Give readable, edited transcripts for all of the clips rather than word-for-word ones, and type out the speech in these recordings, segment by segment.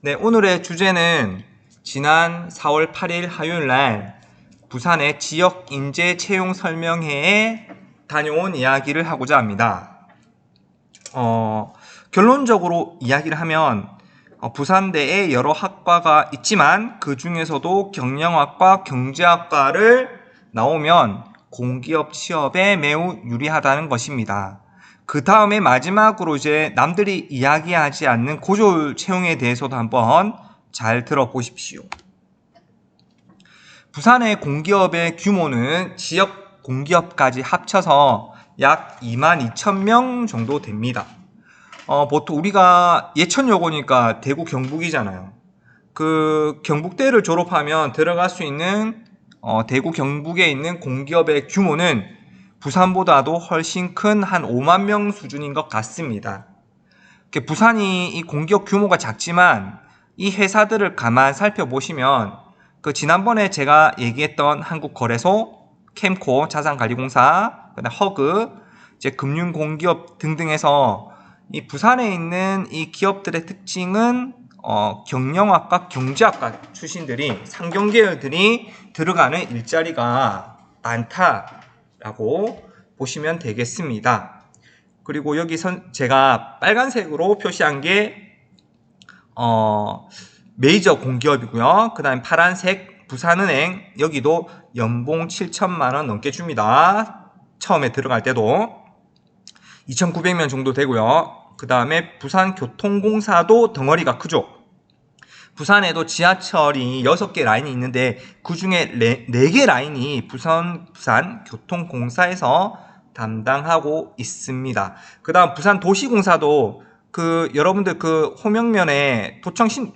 네, 오늘의 주제는 지난 4월 8일 화요일 날 부산의 지역 인재 채용 설명회에 다녀온 이야기를 하고자 합니다. 결론적으로 이야기를 하면 부산대에 여러 학과가 있지만 그 중에서도 경영학과, 경제학과를 나오면 공기업 취업에 매우 유리하다는 것입니다. 그 다음에 마지막으로 이제 남들이 이야기하지 않는 고졸 채용에 대해서도 한번 잘 들어보십시오. 부산의 공기업의 규모는 지역 공기업까지 합쳐서 약 22,000명 정도 됩니다. 보통 우리가 예천여고니까 대구 경북이잖아요. 그 경북대를 졸업하면 들어갈 수 있는 대구 경북에 있는 공기업의 규모는 부산보다도 훨씬 큰 한 5만 명 수준인 것 같습니다. 부산이 이 공기업 규모가 작지만 이 회사들을 가만 살펴보시면 그 지난번에 제가 얘기했던 한국거래소, 캠코, 자산관리공사, 그다음 허그, 이제 금융공기업 등등해서 이 부산에 있는 이 기업들의 특징은 경영학과, 경제학과 출신들이 상경계열들이 들어가는 일자리가 많다라고 보시면 되겠습니다. 그리고 여기 제가 빨간색으로 표시한 게 메이저 공기업이고요. 그 다음에 파란색 부산은행, 여기도 연봉 7천만 원 넘게 줍니다. 처음에 들어갈 때도 2,900명 정도 되고요. 그 다음에 부산교통공사도 덩어리가 크죠. 부산에도 지하철이 6개 라인이 있는데 그 중에 4개 라인이 부산교통공사에서 담당하고 있습니다. 그 다음 부산도시공사도 여러분들 호명면에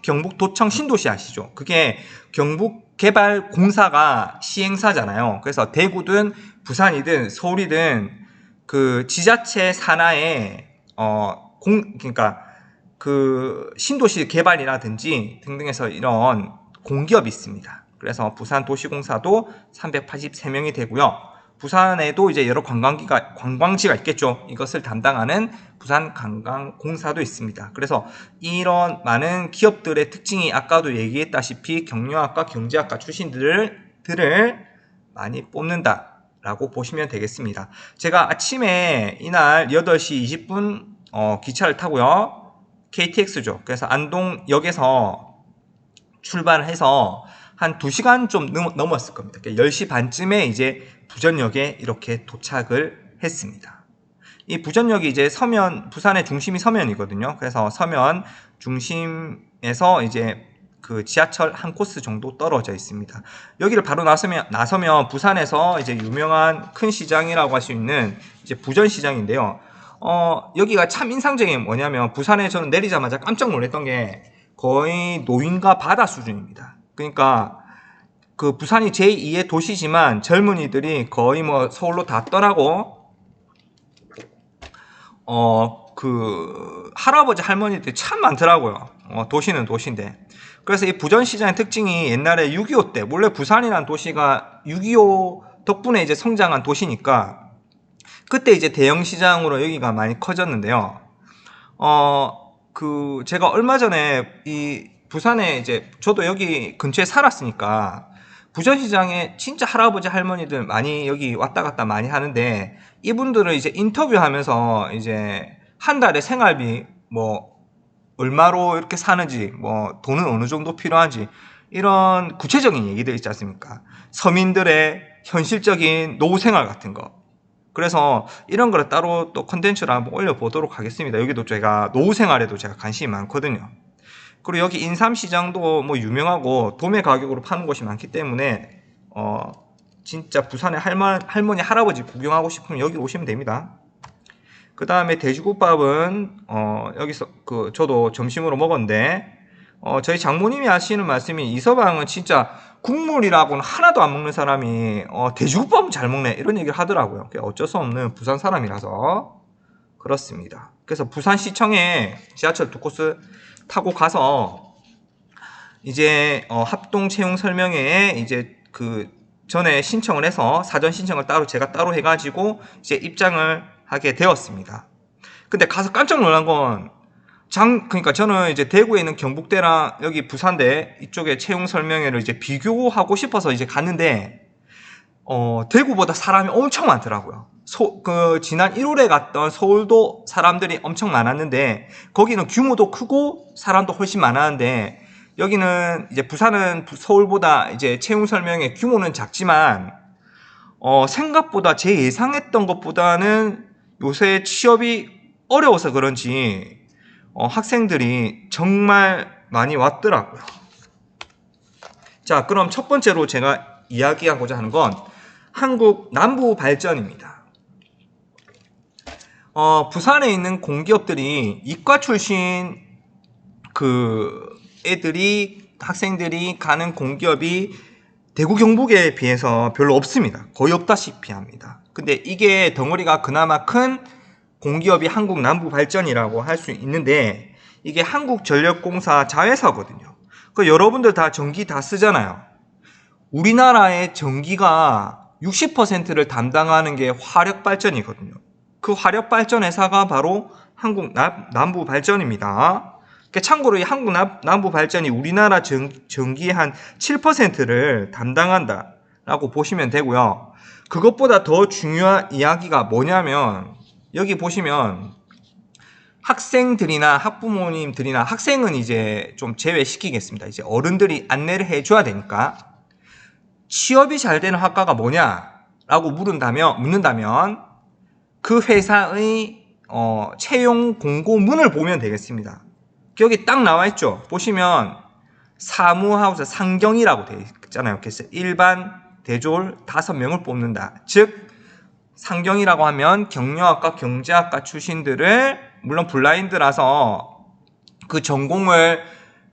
경북 도청 신도시 아시죠? 그게 경북개발공사가 시행사잖아요. 그래서 대구든 부산이든 서울이든 그 지자체 산하에 그러니까 신도시 개발이라든지 등등해서 이런 공기업이 있습니다. 그래서 부산도시공사도 383명이 되고요. 부산에도 이제 여러 관광지가 있겠죠. 이것을 담당하는 부산관광공사도 있습니다. 그래서 이런 많은 기업들의 특징이 아까도 얘기했다시피 경영학과, 경제학과 출신들을 많이 뽑는다라고 보시면 되겠습니다. 제가 아침에 이날 8시 20분 기차를 타고요. KTX죠. 그래서 안동역에서 출발을 해서 한 2시간 좀 넘었을 겁니다. 10시 반쯤에 이제 부전역에 이렇게 도착을 했습니다. 이 부전역이 이제 부산의 중심이 서면이거든요. 그래서 서면 중심에서 이제 그 지하철 한 코스 정도 떨어져 있습니다. 여기를 바로 나서면 부산에서 이제 유명한 큰 시장이라고 할 수 있는 이제 부전시장인데요. 여기가 참 인상적인 게 뭐냐면 부산에 저는 내리자마자 깜짝 놀랐던 게 거의 노인과 바다 수준입니다. 그러니까 그 부산이 제2의 도시지만 젊은이들이 거의 뭐 서울로 다 떠나고 할아버지 할머니들이 참 많더라고요. 도시는 도시인데. 그래서 이 부전시장의 특징이 옛날에 6.25 때, 원래 부산이라는 도시가 6.25 덕분에 이제 성장한 도시니까 그때 이제 대형 시장으로 여기가 많이 커졌는데요. 제가 얼마 전에 이 부산에 이제 저도 여기 근처에 살았으니까 부전시장에 진짜 할아버지 할머니들 많이 여기 왔다 갔다 많이 하는데 이분들을 이제 인터뷰하면서 이제 한 달에 생활비 뭐 얼마로 이렇게 사는지 뭐 돈은 어느 정도 필요한지 이런 구체적인 얘기들 있지 않습니까? 서민들의 현실적인 노후 생활 같은 거. 그래서 이런 거를 따로 또 컨텐츠를 한번 올려보도록 하겠습니다. 여기도 제가 노후 생활에도 제가 관심이 많거든요. 그리고 여기 인삼시장도 뭐 유명하고 도매 가격으로 파는 곳이 많기 때문에 진짜 부산에 할머니 할아버지 구경하고 싶으면 여기 오시면 됩니다. 그 다음에 돼지국밥은 여기서 저도 점심으로 먹었는데 저희 장모님이 하시는 말씀이 이 서방은 진짜 국물이라고는 하나도 안 먹는 사람이 돼지국밥은 잘 먹네 이런 얘기를 하더라고요. 어쩔 수 없는 부산 사람이라서 그렇습니다. 그래서 부산시청에 지하철 2코스 타고 가서 이제 합동 채용 설명회에 이제 전에 신청을 해서 사전 신청을 제가 따로 해가지고 이제 입장을 하게 되었습니다. 근데 가서 깜짝 놀란 건 그러니까 저는 이제 대구에 있는 경북대랑 여기 부산대 이쪽에 채용 설명회를 이제 비교하고 싶어서 이제 갔는데, 대구보다 사람이 엄청 많더라고요. 지난 1월에 갔던 서울도 사람들이 엄청 많았는데, 거기는 규모도 크고 사람도 훨씬 많았는데, 여기는 이제 부산은 서울보다 이제 채용 설명회 규모는 작지만, 생각보다 제 예상했던 것보다는 요새 취업이 어려워서 그런지, 학생들이 정말 많이 왔더라고요. 자, 그럼 첫 번째로 제가 이야기하고자 하는 건 한국 남부 발전입니다. 부산에 있는 공기업들이 이과 출신 학생들이 가는 공기업이 대구 경북에 비해서 별로 없습니다. 거의 없다시피 합니다. 근데 이게 덩어리가 그나마 큰 공기업이 한국 남부 발전이라고 할 수 있는데, 이게 한국전력공사 자회사거든요. 여러분들 다 전기 다 쓰잖아요. 우리나라의 전기가 60%를 담당하는 게 화력발전이거든요. 그 화력발전 회사가 바로 한국 남부 발전입니다. 참고로 이 한국 남부 발전이 우리나라 전기의 한 7%를 담당한다라고 보시면 되고요. 그것보다 더 중요한 이야기가 뭐냐면, 여기 보시면 학생들이나 학부모님들이나, 학생은 이제 좀 제외시키겠습니다. 이제 어른들이 안내를 해줘야 되니까, 취업이 잘 되는 학과가 뭐냐라고 묻는다면 그 회사의 채용 공고문을 보면 되겠습니다. 여기 딱 나와 있죠. 보시면 사무하우스 상경이라고 되어 있잖아요. 그래서 일반 대졸 5명을 뽑는다. 즉 상경이라고 하면 경영학과, 경제학과 출신들을, 물론 블라인드라서 그 전공을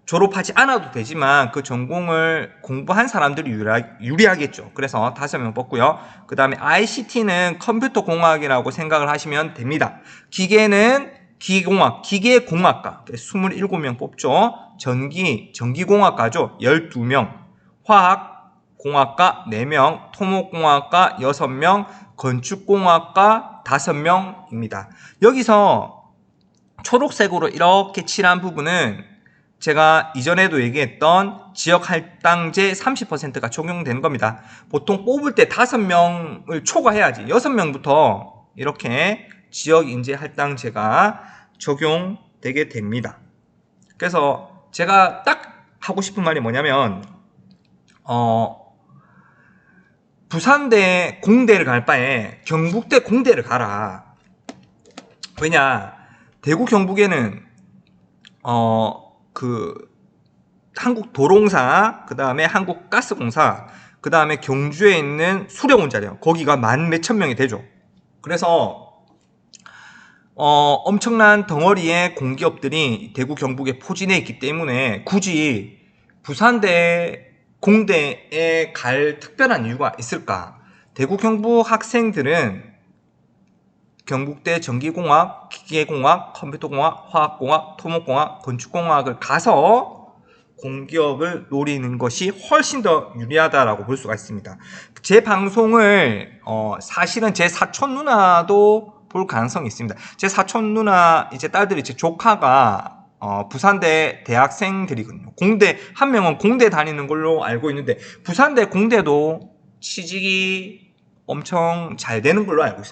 졸업하지 않아도 되지만 그 전공을 공부한 사람들이 유리하겠죠. 그래서 5명 뽑고요. 그 다음에 ICT는 컴퓨터공학이라고 생각을 하시면 됩니다. 기계는 기계공학과 27명 뽑죠. 전기공학과죠. 12명. 화학공학과 4명. 토목공학과 6명. 건축공학과 5명입니다. 여기서 초록색으로 이렇게 칠한 부분은 제가 이전에도 얘기했던 지역할당제 30%가 적용되는 겁니다. 보통 뽑을 때 5명을 초과해야지 6명부터 이렇게 지역인재 할당제가 적용되게 됩니다. 그래서 제가 딱 하고 싶은 말이 뭐냐면, 부산대 공대를 갈 바에 경북대 공대를 가라. 왜냐, 대구 경북에는 한국도로공사, 그 다음에 한국가스공사, 그 다음에 경주에 있는 수력원자력, 거기가 만 몇천 명이 되죠. 그래서 엄청난 덩어리의 공기업들이 대구 경북에 포진해 있기 때문에 굳이 부산대 공대에 갈 특별한 이유가 있을까? 대구 경북 학생들은 경북대 전기공학, 기계공학, 컴퓨터공학, 화학공학, 토목공학, 건축공학을 가서 공기업을 노리는 것이 훨씬 더 유리하다라고 볼 수가 있습니다. 제 방송을 사실은 제 사촌 누나도 볼 가능성이 있습니다. 제 사촌 누나 이제 딸들이, 제 조카가 부산대 대학생들이거든요. 공대, 한 명은 공대 다니는 걸로 알고 있는데 부산대 공대도 취직이 엄청 잘 되는 걸로 알고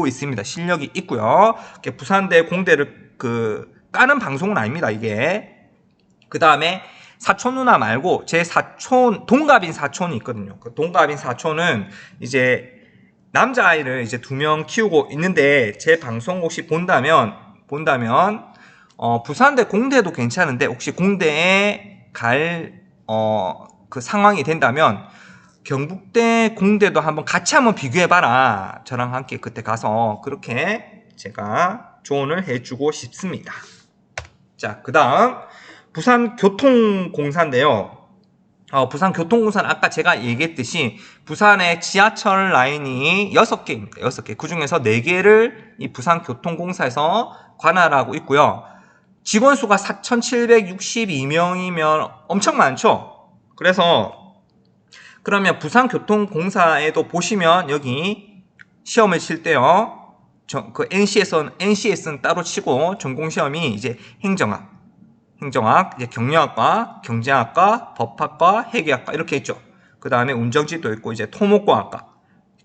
있습니다. 실력이 있고요. 부산대 공대를 까는 방송은 아닙니다, 이게. 그 다음에 사촌 누나 말고 제 사촌, 동갑인 사촌이 있거든요. 그 동갑인 사촌은 이제 남자아이를 이제 2명 키우고 있는데, 제 방송 혹시 본다면 부산대 공대도 괜찮은데 혹시 공대에 갈 그 상황이 된다면 경북대 공대도 같이 한번 비교해봐라. 저랑 함께 그때 가서 그렇게 제가 조언을 해주고 싶습니다. 자, 그 다음 부산교통공사인데요. 부산교통공사는 아까 제가 얘기했듯이 부산의 지하철 라인이 6개입니다. 6개. 그 중에서 4개를 이 부산교통공사에서 관할하고 있고요. 직원 수가 4,762명이면 엄청 많죠? 그러면 부산교통공사에도 보시면 여기 시험을 칠 때요, 그 NCS는 따로 치고 전공시험이 이제 행정학, 이제 경영학과, 경제학과, 법학과, 회계학과 이렇게 있죠. 그 다음에 운정직도 있고 이제 토목공학과,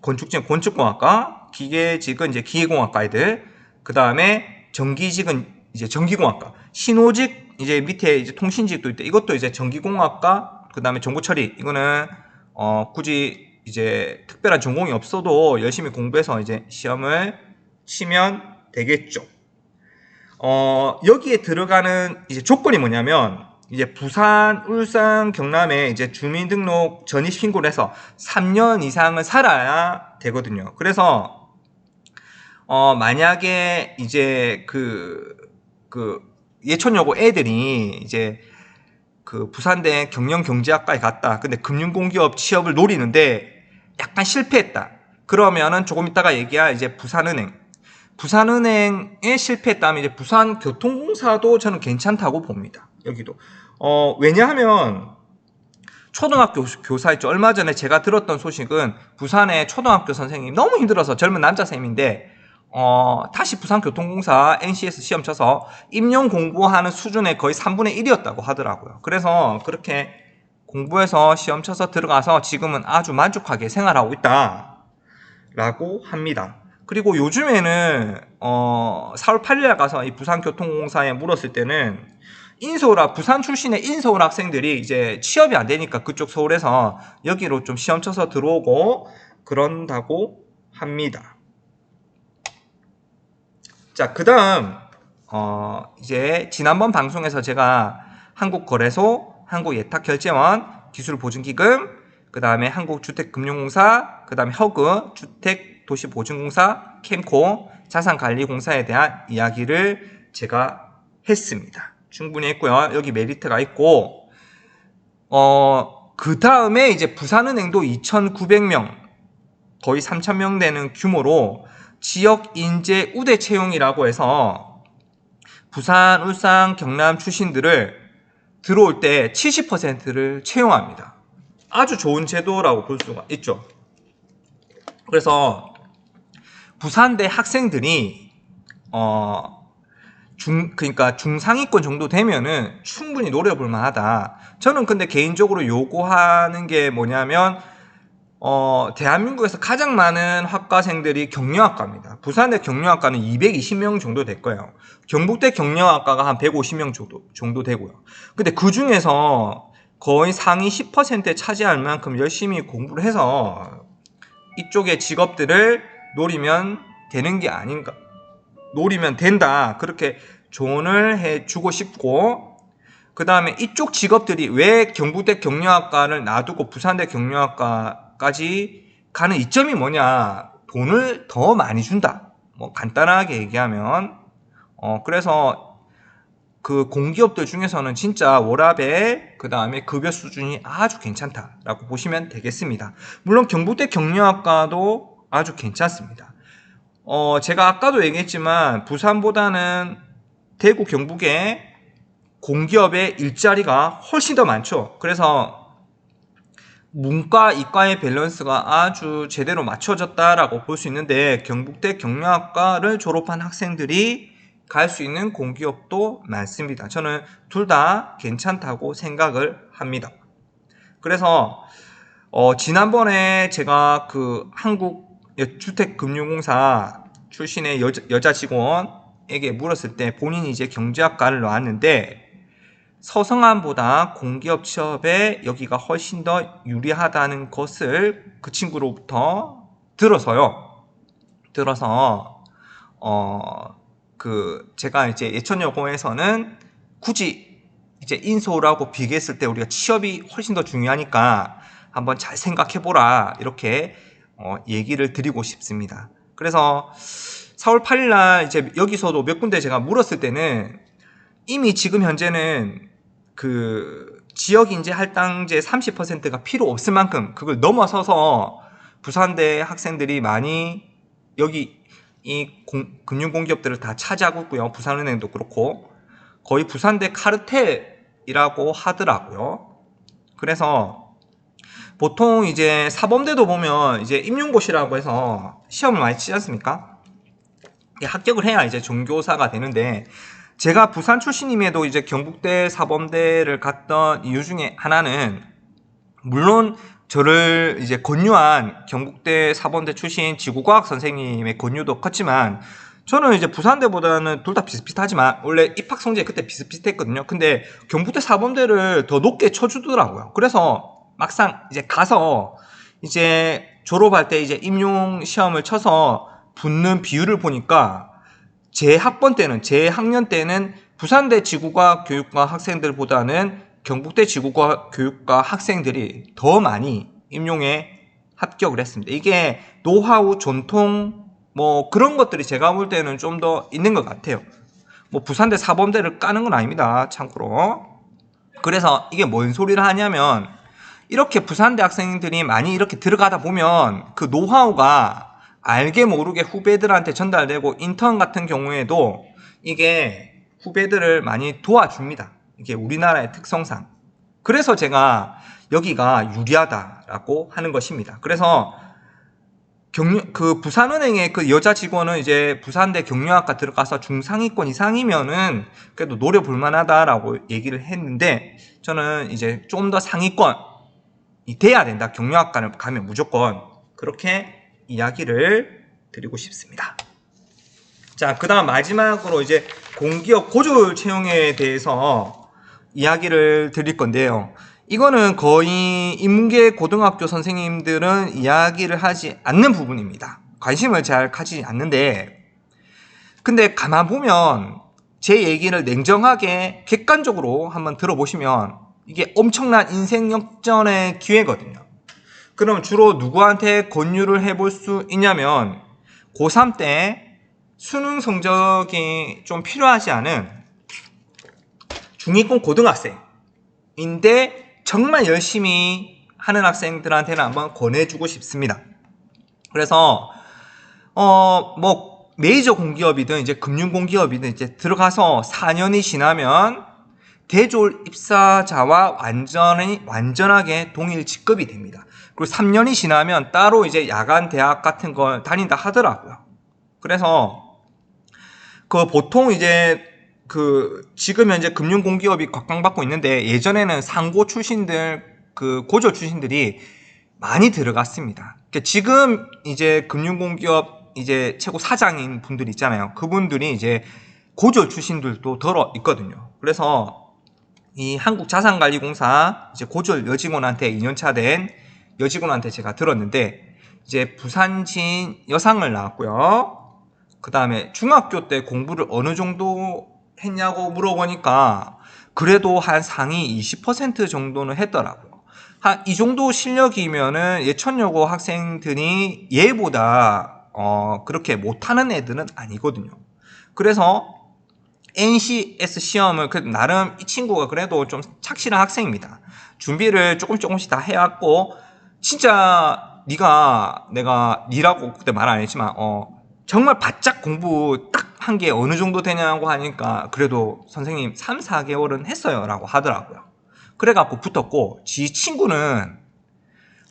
건축직은 건축공학과, 기계직은 이제 기계공학과 애들, 그 다음에 전기직은 이제 전기공학과, 신호직 이제 밑에 이제 통신직도 있대. 이것도 이제 전기공학과, 그 다음에 정보처리 이거는 굳이 이제 특별한 전공이 없어도 열심히 공부해서 이제 시험을 치면 되겠죠. 여기에 들어가는 이제 조건이 뭐냐면, 이제 부산, 울산, 경남에 이제 주민등록 전입 신고를 해서 3년 이상을 살아야 되거든요. 그래서, 만약에 이제 예천여고 애들이 이제 그 부산대 경영경제학과에 갔다. 근데 금융공기업 취업을 노리는데 약간 실패했다. 그러면은 조금 이따가 얘기할 이제 부산은행에 실패했다면 이제 부산교통공사도 저는 괜찮다고 봅니다. 여기도. 왜냐하면 초등학교 교사 있죠. 얼마 전에 제가 들었던 소식은 부산의 초등학교 선생님이 너무 힘들어서 젊은 남자 쌤인데 다시 부산교통공사 NCS 시험 쳐서 임용 공부하는 수준의 거의 3분의 1이었다고 하더라고요. 그래서 그렇게 공부해서 시험 쳐서 들어가서 지금은 아주 만족하게 생활하고 있다라고 합니다. 그리고 요즘에는 4월 8일에 가서 이 부산교통공사에 물었을 때는 부산 출신의 인서울 학생들이 이제 취업이 안 되니까 그쪽 서울에서 여기로 좀 시험 쳐서 들어오고 그런다고 합니다. 자, 그 다음 이제 지난번 방송에서 제가 한국거래소, 한국예탁결제원, 기술보증기금, 그 다음에 한국주택금융공사, 그 다음에 허그, 주택도시보증공사, 캠코, 자산관리공사에 대한 이야기를 제가 했습니다. 충분히 했고요. 여기 메리트가 있고, 그 다음에 이제 부산은행도 2,900명, 거의 3,000명 되는 규모로 지역 인재 우대 채용이라고 해서 부산, 울산, 경남 출신들을 들어올 때 70%를 채용합니다. 아주 좋은 제도라고 볼 수가 있죠. 그래서 부산대 학생들이 그러니까 중상위권 정도 되면은 충분히 노려볼 만하다. 저는 근데 개인적으로 요구하는 게 뭐냐면 대한민국에서 가장 많은 학과생들이 경영학과입니다. 부산대 경영학과는 220명 정도 될 거예요. 경북대 경영학과가 한 150명 정도 되고요. 근데 그 중에서 거의 상위 10%에 차지할 만큼 열심히 공부를 해서 이쪽의 직업들을 노리면 되는 게 아닌가. 노리면 된다. 그렇게 조언을 해주고 싶고, 그 다음에 이쪽 직업들이 왜 경북대 경영학과를 놔두고 부산대 경영학과까지 가는 이점이 뭐냐. 돈을 더 많이 준다. 뭐 간단하게 얘기하면 그래서 그 공기업들 중에서는 진짜 워라밸, 그 다음에 급여 수준이 아주 괜찮다라고 보시면 되겠습니다. 물론 경북대 경영학과도 아주 괜찮습니다. 제가 아까도 얘기했지만 부산보다는 대구, 경북에 공기업의 일자리가 훨씬 더 많죠. 그래서 문과, 이과의 밸런스가 아주 제대로 맞춰졌다라고 볼 수 있는데 경북대 경영학과를 졸업한 학생들이 갈 수 있는 공기업도 많습니다. 저는 둘 다 괜찮다고 생각을 합니다. 그래서 지난번에 제가 그 한국주택금융공사 출신의 여자 직원에게 물었을 때 본인이 이제 경제학과를 나왔는데 서성함보다 공기업 취업에 여기가 훨씬 더 유리하다는 것을 그 친구로부터 들어서 제가 이제 예천여고에서는 굳이 이제 인서울하고 비교했을 때 우리가 취업이 훨씬 더 중요하니까 한번 잘 생각해보라 이렇게 얘기를 드리고 싶습니다. 그래서 4월 8일날 이제 여기서도 몇 군데 제가 물었을 때는 이미 지금 현재는 그 지역인재 할당제 30%가 필요 없을 만큼 그걸 넘어서서 부산대 학생들이 많이 여기 이 금융공기업들을 다 차지하고 있고요. 부산은행도 그렇고 거의 부산대 카르텔이라고 하더라고요. 그래서 보통 이제 사범대도 보면 이제 임용고시라고 해서 시험을 많이 치지 않습니까? 합격을 해야 이제 전교사가 되는데, 제가 부산 출신임에도 이제 경북대 사범대를 갔던 이유 중에 하나는, 물론 저를 이제 권유한 경북대 사범대 출신 지구과학 선생님의 권유도 컸지만, 저는 이제 부산대보다는 둘 다 비슷비슷하지만 원래 입학 성적이 그때 비슷비슷했거든요. 근데 경북대 사범대를 더 높게 쳐주더라고요. 그래서 막상 이제 가서 이제 졸업할 때 이제 임용 시험을 쳐서 붙는 비율을 보니까, 제 학년 때는 부산대 지구과학 교육과 학생들보다는 경북대 지구과학 교육과 학생들이 더 많이 임용에 합격을 했습니다. 이게 노하우, 전통 뭐 그런 것들이 제가 볼 때는 좀 더 있는 것 같아요. 뭐 부산대 사범대를 까는 건 아닙니다, 참고로. 그래서 이게 뭔 소리를 하냐면, 이렇게 부산대 학생들이 많이 이렇게 들어가다 보면 그 노하우가 알게 모르게 후배들한테 전달되고, 인턴 같은 경우에도 이게 후배들을 많이 도와줍니다. 이게 우리나라의 특성상. 그래서 제가 여기가 유리하다라고 하는 것입니다. 그래서 그 부산은행의 그 여자 직원은 이제 부산대 경영학과 들어가서 중상위권 이상이면은 그래도 노려볼 만하다라고 얘기를 했는데, 저는 이제 좀 더 상위권이 돼야 된다, 경영학과를 가면 무조건, 그렇게 이야기를 드리고 싶습니다. 자, 그 다음 마지막으로 이제 공기업 고졸 채용에 대해서 이야기를 드릴 건데요. 이거는 거의 인문계 고등학교 선생님들은 이야기를 하지 않는 부분입니다. 관심을 잘 가지지 않는데, 근데 가만 보면 제 얘기를 냉정하게 객관적으로 한번 들어보시면 이게 엄청난 인생 역전의 기회거든요. 그럼 주로 누구한테 권유를 해볼 수 있냐면, 고3 때 수능 성적이 좀 필요하지 않은 중위권 고등학생인데 정말 열심히 하는 학생들한테는 한번 권해주고 싶습니다. 그래서 뭐 메이저 공기업이든 이제 금융공기업이든 이제 들어가서 4년이 지나면 대졸 입사자와 완전하게 동일 직급이 됩니다. 그리고 3년이 지나면 따로 이제 야간 대학 같은 걸 다닌다 하더라고요. 그래서 그 보통 이제 지금 현재 금융공기업이 각광받고 있는데, 예전에는 상고 출신들, 그 고졸 출신들이 많이 들어갔습니다. 그러니까 지금 이제 금융공기업 이제 최고 사장인 분들 있잖아요. 그분들이 이제 고졸 출신들도 들어 있거든요. 그래서 이 한국자산관리공사 이제 고졸 여직원한테 2년차 된 여직원한테 제가 들었는데, 이제 부산진 여상을 나왔고요. 그 다음에 중학교 때 공부를 어느 정도 했냐고 물어보니까 그래도 한 상위 20% 정도는 했더라고요. 한 이 정도 실력이면은 예천여고 학생들이 얘보다 그렇게 못하는 애들은 아니거든요. 그래서 NCS 시험을 나름 이 친구가 그래도 좀 착실한 학생입니다. 준비를 조금씩 다 해왔고, 진짜 내가 니라고 그때 말 안 했지만 정말 바짝 공부 딱 한 게 어느 정도 되냐고 하니까 그래도 선생님 3, 4개월은 했어요 라고 하더라고요. 그래갖고 붙었고, 지 친구는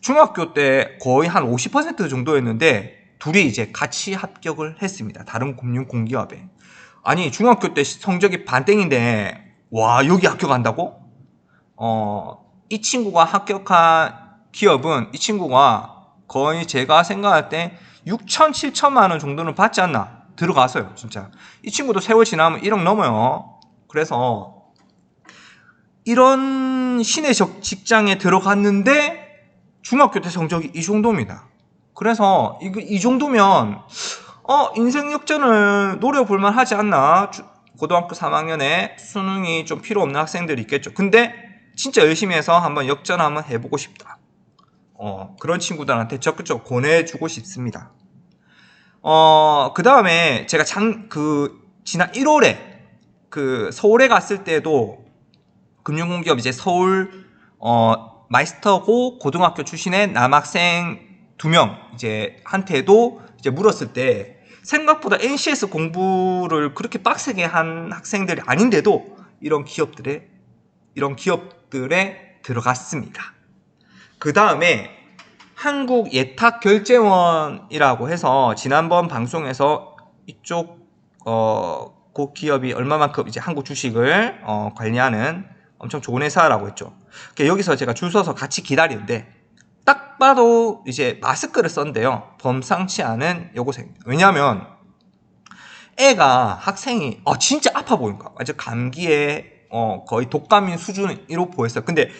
중학교 때 거의 한 50% 정도였는데 둘이 이제 같이 합격을 했습니다. 다른 금융공기업에. 아니, 중학교 때 성적이 반땡인데 와, 여기 합격한다고? 이 친구가 합격한 기업은 이 친구가 거의 제가 생각할 때 6천, 7천만 원 정도는 받지 않나 들어가서요. 진짜 이 친구도 세월 지나면 1억 넘어요. 그래서 이런 신의 직장에 들어갔는데 중학교 때 성적이 이 정도입니다. 그래서 이 정도면 인생 역전을 노려볼만 하지 않나. 고등학교 3학년에 수능이 좀 필요 없는 학생들이 있겠죠. 근데 진짜 열심히 해서 한번 역전 한번 해보고 싶다. 그런 친구들한테 적극적으로 권해주고 싶습니다. 그 다음에 제가 지난 1월에 서울에 갔을 때도 금융공기업 이제 서울 마이스터고 고등학교 출신의 남학생 2명 이제 한테도 이제 물었을 때, 생각보다 NCS 공부를 그렇게 빡세게 한 학생들이 아닌데도 이런 기업들에 들어갔습니다. 그 다음에 한국예탁결제원이라고 해서 지난번 방송에서 이쪽 그 기업이 얼마만큼 이제 한국 주식을 관리하는 엄청 좋은 회사라고 했죠. 그러니까 여기서 제가 줄 서서 같이 기다리는데 딱 봐도 이제 마스크를 썼는데요. 범상치 않은 여고생입니다. 왜냐하면 애가 학생이 진짜 아파 보인가. 완전 감기에 거의 독감인 수준으로 보였어요. 근데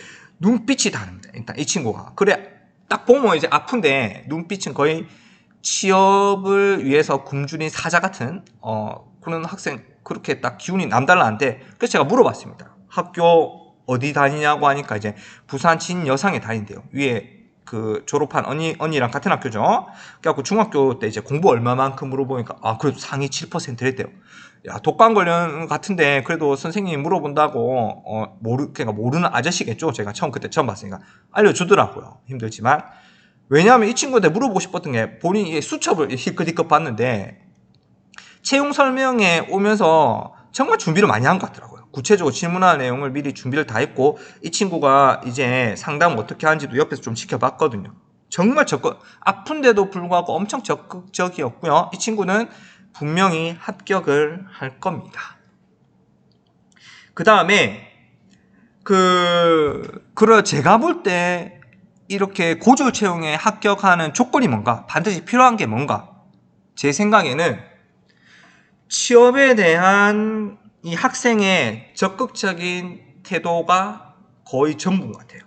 눈빛이 다릅니다. 일단 이 친구가 그래 딱 보면 이제 아픈데 눈빛은 거의 취업을 위해서 굶주린 사자 같은 그런 학생 그렇게 딱 기운이 남달라는데 그래서 제가 물어봤습니다. 학교 어디 다니냐고 하니까 이제 부산 진여상에 다닌대요. 위에 그 졸업한 언니랑 같은 학교죠. 그래갖고 중학교 때 이제 공부 얼마만큼 물어보니까 그래도 상위 7%를 했대요. 야, 독감 걸린 것 같은데 그래도 선생님이 물어본다고 그러니까 모르는 아저씨겠죠. 제가 그때 처음 봤으니까 알려주더라고요. 힘들지만 왜냐하면 이 친구한테 물어보고 싶었던 게 본인이 수첩을 희끗희끗 봤는데 채용 설명에 오면서 정말 준비를 많이 한 것 같더라고요. 구체적으로 질문할 내용을 미리 준비를 다 했고 이 친구가 이제 상담 어떻게 하는지도 옆에서 좀 지켜봤거든요. 정말 아픈데도 불구하고 엄청 적극적이었고요. 이 친구는 분명히 합격을 할 겁니다. 그 다음에 제가 볼 때 이렇게 고졸 채용에 합격하는 조건이 뭔가? 반드시 필요한 게 뭔가? 제 생각에는 취업에 대한 이 학생의 적극적인 태도가 거의 전부인 것 같아요.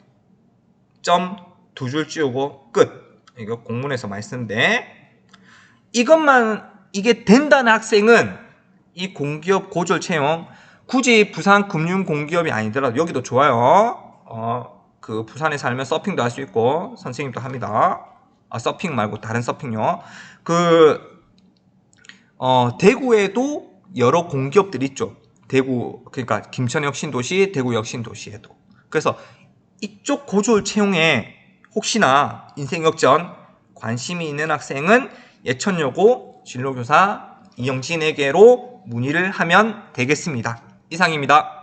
점 두 줄 찌우고 끝. 이거 공문에서 많이 쓰는데 이게 된다는 학생은 이 공기업 고졸 채용 굳이 부산 금융공기업이 아니더라도 여기도 좋아요. 그 부산에 살면 서핑도 할 수 있고 선생님도 합니다. 서핑 말고 다른 서핑요. 대구에도 여러 공기업들이 있죠. 대구 그러니까 김천역 신도시, 대구역 신도시에도. 그래서 이쪽 고졸 채용에 혹시나 인생 역전 관심이 있는 학생은 예천여고 진로교사 이영진에게로 문의를 하면 되겠습니다. 이상입니다.